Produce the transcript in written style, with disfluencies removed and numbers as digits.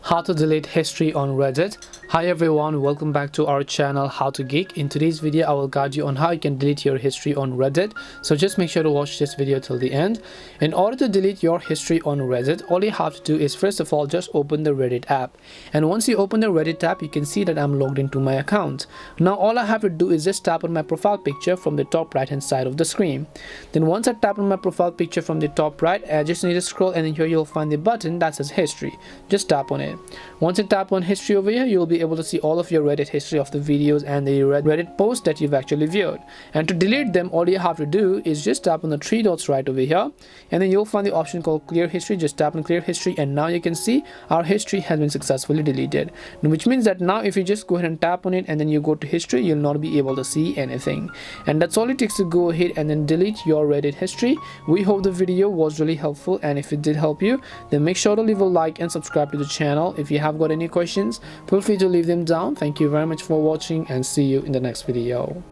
How to delete history on Reddit. Hi everyone, welcome back to our channel How to Geek. In today's video I will guide you on how you can delete your history on Reddit, so just make sure to watch this video till the end. In order to delete your history on Reddit, all you have to do is first of all just open the Reddit app, and once you open the Reddit app you can see that I'm logged into my account. Now all I have to do is just tap on my profile picture from the top right hand side of the screen. Then once I tap on my profile picture from the top right, I just need to scroll, and then here you'll find the button that says history. Just tap on it. Once you tap on history over here, you'll be able to see all of your Reddit history of the videos and the Reddit posts that you've actually viewed. And to delete them, all you have to do is just tap on the three dots right over here, and then you'll find the option called clear history. Just tap on clear history, and now you can see our history has been successfully deleted, which means that now if you just go ahead and tap on it and then you go to history, you'll not be able to see anything. And that's all it takes to go ahead and then delete your Reddit history. We hope the video was really helpful, and if it did help you, then make sure to leave a like and subscribe to the channel. If you have got any questions, feel free to leave them down. Thank you very much for watching, and see you in the next video.